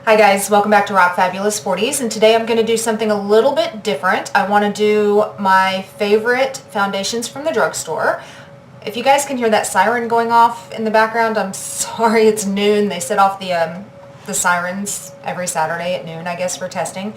Hi guys, welcome back to Rock Fabulous 40s, and today I'm going to do something a little bit different. I want to do my favorite foundations from the drugstore. If you guys can hear that siren going off in the background, I'm sorry, it's noon. They set off the sirens every Saturday at noon, I guess, for testing.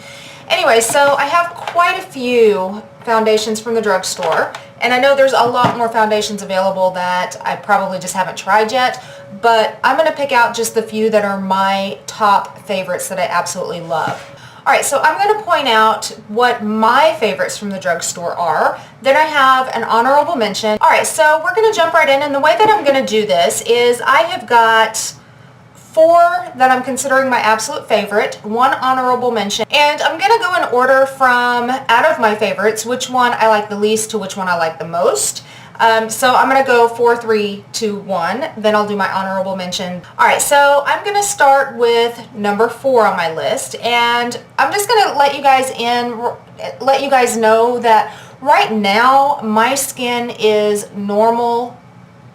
Anyway, so I have quite a few foundations from the drugstore, and I know there's a lot more foundations available that I probably just haven't tried yet, but I'm going to pick out just the few that are my top favorites that I absolutely love. Alright, so I'm going to point out what my favorites from the drugstore are. Then I have an honorable mention. Alright, so we're going to jump right in, and the way that I'm going to do this is I have got 4 that I'm considering my absolute favorite, 1 honorable mention, and I'm going to go in order from out of my favorites, which one I like the least to which one I like the most. So I'm going to go 4, 3, 2, 1, then I'll do my honorable mention. Alright, so I'm going to start with number 4 on my list, and I'm just going to let you guys know that right now my skin is normal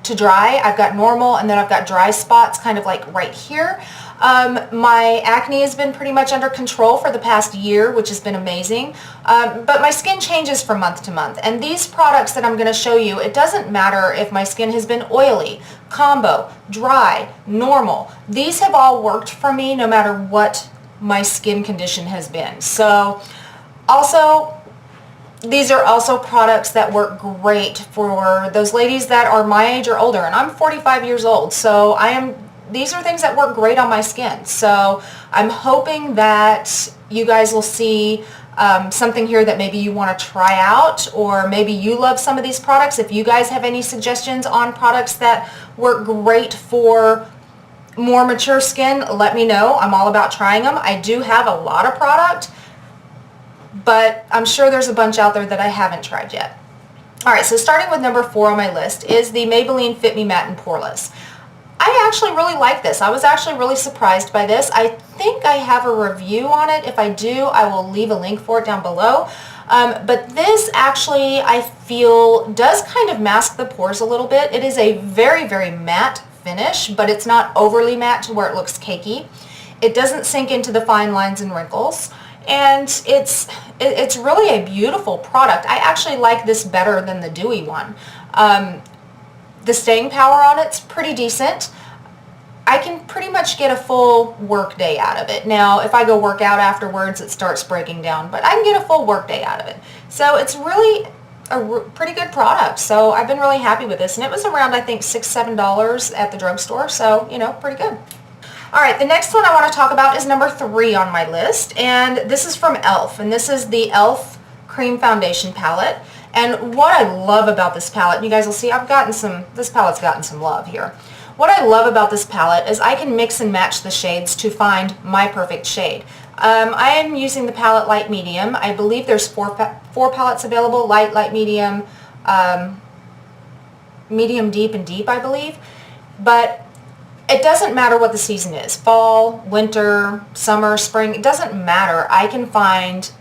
to dry. I've got normal, and then I've got dry spots kind of like right here. My acne has been pretty much under control for the past year, which has been amazing, but my skin changes from month to month, and these products that I'm going to show you, it doesn't matter if my skin has been oily, combo, dry, normal. These have all worked for me no matter what my skin condition has been. So also, these are also products that work great for those ladies that are my age or older, and I'm 45 years old, so these are things that work great on my skin. So I'm hoping that you guys will see something here that maybe you want to try out, or maybe you love some of these products. If you guys have any suggestions on products that work great for more mature skin, let me know. I'm all about trying them. I do have a lot of product, but I'm sure there's a bunch out there that I haven't tried yet. Alright, so starting with number 4 on my list is the Maybelline Fit Me Matte and Poreless. I actually really like this. I was actually really surprised by this. I think I have a review on it. If I do, I will leave a link for it down below. But this actually, I feel, does kind of mask the pores a little bit. It is a very, very matte finish, but it's not overly matte to where it looks cakey. It doesn't sink into the fine lines and wrinkles. And it's really a beautiful product. I actually like this better than the dewy one. The staying power on it's pretty decent. I can pretty much get a full work day out of it. Now, if I go work out afterwards, it starts breaking down, but I can get a full work day out of it. So it's really a pretty good product. So I've been really happy with this, and it was around, I think, $6, $7 at the drugstore. So, you know, pretty good. Alright, the next one I want to talk about is number 3 on my list, and this is from e.l.f., and this is the e.l.f. Cream Foundation Palette. And what I love about this palette, you guys will see this palette's gotten some love here. What I love about this palette is I can mix and match the shades to find my perfect shade. I am using the palette Light Medium. I believe there's 4 palettes available, light, medium, medium deep, and deep, I believe. But it doesn't matter what the season is, fall, winter, summer, spring, it doesn't matter. I can find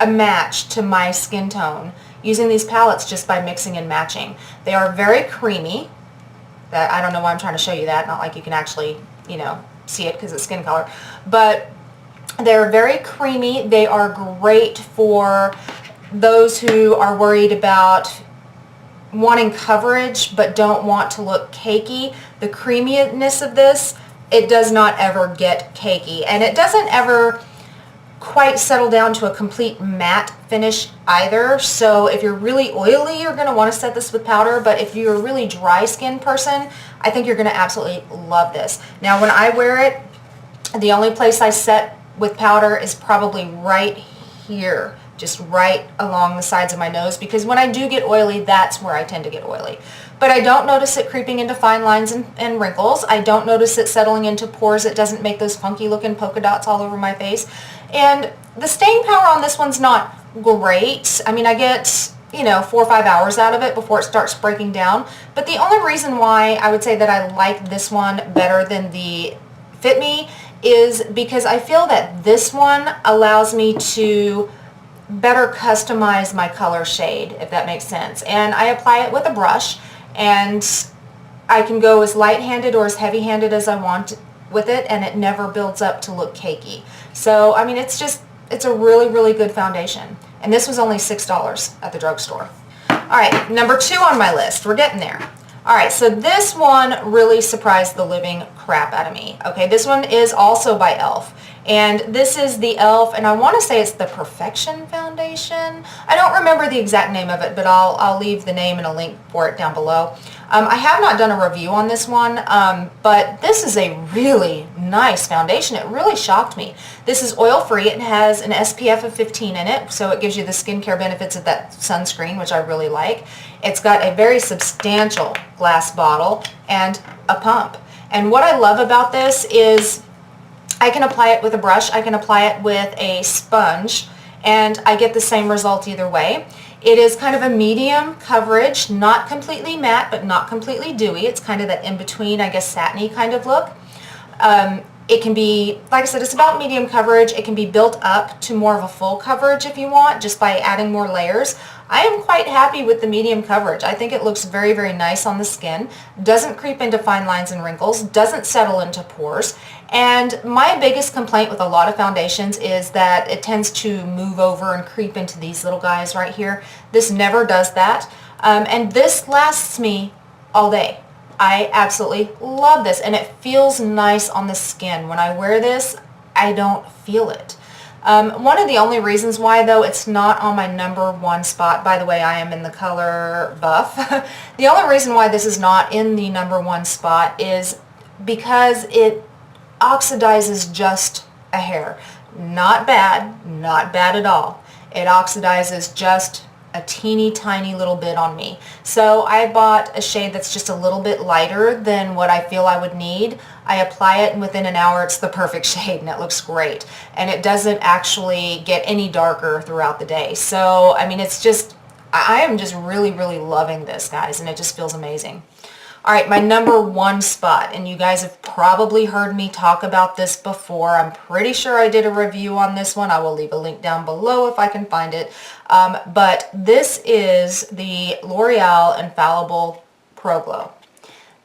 a match to my skin tone using these palettes just by mixing and matching. They are very creamy. I don't know why I'm trying to show you that, not like you can actually, you know, see it because it's skin color. But they're very creamy. They are great for those who are worried about wanting coverage but don't want to look cakey. The creaminess of this, it does not ever get cakey, and it doesn't ever quite settle down to a complete matte finish either. So if you're really oily, you're going to want to set this with powder, but if you're a really dry skin person, I think you're going to absolutely love this. Now when I wear it, the only place I set with powder is probably right here, just right along the sides of my nose, because when I do get oily, that's where I tend to get oily. But I don't notice it creeping into fine lines and wrinkles. I don't notice it settling into pores. It doesn't make those funky looking polka dots all over my face. And the staying power on this one's not great. I mean, I get, you know, 4 or 5 hours out of it before it starts breaking down. But the only reason why I would say that I like this one better than the Fit Me is because I feel that this one allows me to better customize my color shade, if that makes sense. And I apply it with a brush, and I can go as light-handed or as heavy-handed as I want with it, and it never builds up to look cakey. So, I mean, it's a really, really good foundation. And this was only $6 at the drugstore. All right, number 2 on my list. We're getting there. All right, so this one really surprised the living crap out of me. Okay, this one is also by e.l.f. And this is the e.l.f. and I want to say it's the Perfection Foundation. I don't remember the exact name of it, but I'll leave the name and a link for it down below. I have not done a review on this one, but this is a really nice foundation. It really shocked me. This is oil-free. It has an SPF of 15 in it, so it gives you the skincare benefits of that sunscreen, which I really like. It's got a very substantial glass bottle and a pump. And what I love about this is I can apply it with a brush, I can apply it with a sponge, and I get the same result either way. It is kind of a medium coverage, not completely matte, but not completely dewy. It's kind of that in-between, I guess, satiny kind of look. It can be, like I said, it's about medium coverage. It can be built up to more of a full coverage if you want, just by adding more layers. I am quite happy with the medium coverage. I think it looks very, very nice on the skin. Doesn't creep into fine lines and wrinkles, doesn't settle into pores. And my biggest complaint with a lot of foundations is that it tends to move over and creep into these little guys right here. This never does that. And this lasts me all day. I absolutely love this, and it feels nice on the skin. When I wear this, I don't feel it. One of the only reasons why, though, it's not on my number 1 spot, by the way, I am in the color buff. The only reason why this is not in the number 1 spot is because it oxidizes just a hair. Not bad at all. It oxidizes just a teeny tiny little bit on me. So I bought a shade that's just a little bit lighter than what I feel I would need. I apply it and within an hour it's the perfect shade and it looks great. And it doesn't actually get any darker throughout the day. So, I mean, it's just, I am just really, really loving this, guys, and it just feels amazing. All right, my number 1 spot, and you guys have probably heard me talk about this before. I'm pretty sure I did a review on this one. I will leave a link down below if I can find it. But this is the L'Oreal Infallible Pro Glow.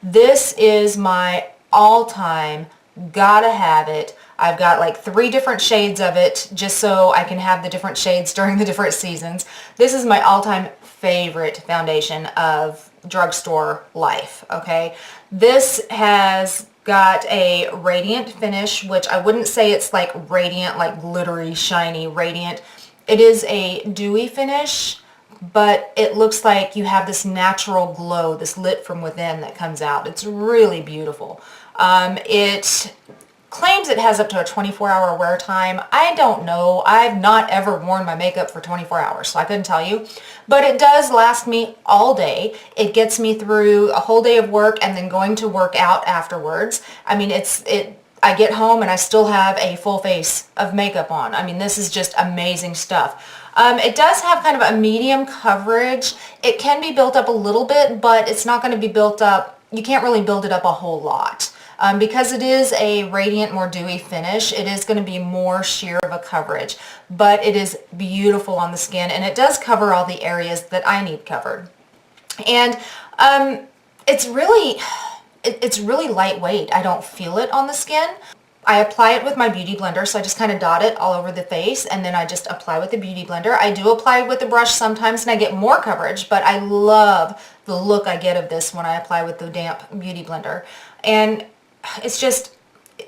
This is my all-time, gotta have it. I've got like 3 different shades of it just so I can have the different shades during the different seasons. This is my all-time favorite foundation of drugstore life, okay? This has got a radiant finish, which I wouldn't say it's like radiant, like glittery, shiny, radiant. It is a dewy finish, but it looks like you have this natural glow, this lit from within that comes out. It's really beautiful. It claims it has up to a 24-hour wear time. I don't know. I've not ever worn my makeup for 24 hours, so I couldn't tell you. But it does last me all day. It gets me through a whole day of work and then going to work out afterwards. I mean, I get home and I still have a full face of makeup on. I mean, this is just amazing stuff. It does have kind of a medium coverage. It can be built up a little bit, but it's not going to be built up. You can't really build it up a whole lot. Because it is a radiant, more dewy finish, it is going to be more sheer of a coverage. But it is beautiful on the skin, and it does cover all the areas that I need covered. And it's really lightweight. I don't feel it on the skin. I apply it with my beauty blender, so I just kind of dot it all over the face, and then I just apply with the beauty blender. I do apply with the brush sometimes, and I get more coverage, but I love the look I get of this when I apply with the damp beauty blender. And it's just,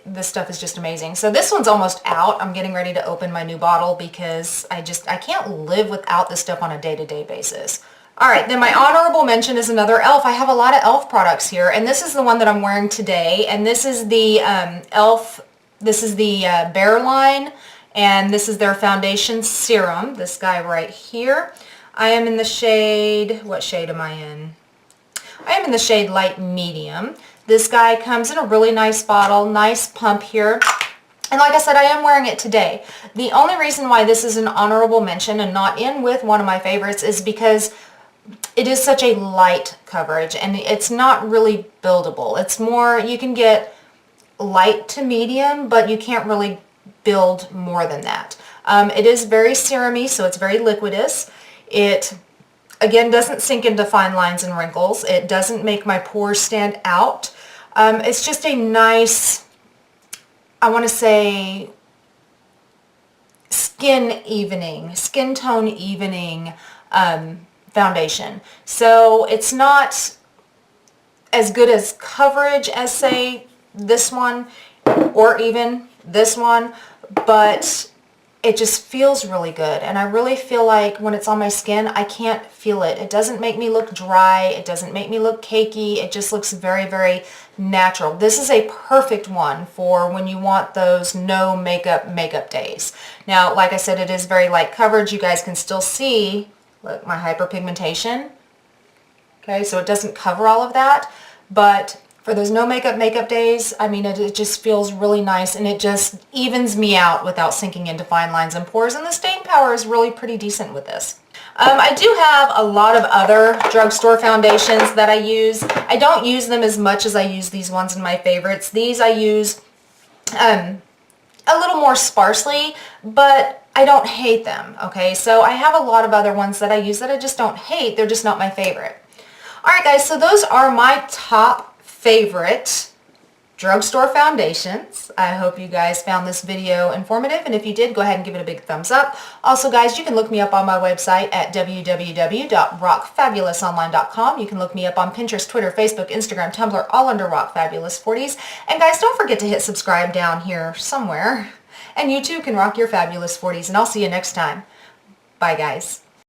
this stuff is just amazing. So this one's almost out. I'm getting ready to open my new bottle because I can't live without this stuff on a day-to-day basis. All right, then my honorable mention is another e.l.f. I have a lot of e.l.f. products here, and this is the one that I'm wearing today, and this is the e.l.f., this is the Bare Line, and this is their foundation serum, this guy right here. I am in the shade, what shade am I in? I am in the shade light medium. This guy comes in a really nice bottle, nice pump here. And like I said, I am wearing it today. The only reason why this is an honorable mention and not in with one of my favorites is because it is such a light coverage and it's not really buildable. It's more, you can get light to medium, but you can't really build more than that. It is very serum-y, so it's very liquidous. It, again, doesn't sink into fine lines and wrinkles. It doesn't make my pores stand out. It's just a nice I want to say, skin tone evening foundation. So it's not as good as coverage as, say, this one or even this one, but it just feels really good. And I really feel like when it's on my skin, I can't feel it. It doesn't make me look dry. It doesn't make me look cakey. It just looks very, very natural. This is a perfect one for when you want those no makeup days. Now, like I said, it is very light coverage. You guys can still see, look, my hyperpigmentation. Okay, so it doesn't cover all of that, but for those no makeup days, I mean, it just feels really nice, and it just evens me out without sinking into fine lines and pores, and the staying power is really pretty decent with this. I do have a lot of other drugstore foundations that I use. I don't use them as much as I use these ones in my favorites. These I use a little more sparsely, but I don't hate them, okay? So I have a lot of other ones that I use that I just don't hate. They're just not my favorite. All right, guys, so those are my top favorite drugstore foundations. I hope you guys found this video informative, and if you did, go ahead and give it a big thumbs up. Also, guys, you can look me up on my website at www.rockfabulous.online.com. You can look me up on Pinterest, Twitter, Facebook, Instagram, Tumblr, all under Rock Fabulous 40s. And guys, don't forget to hit subscribe down here somewhere. And you too can rock your fabulous 40s, and I'll see you next time. Bye, guys.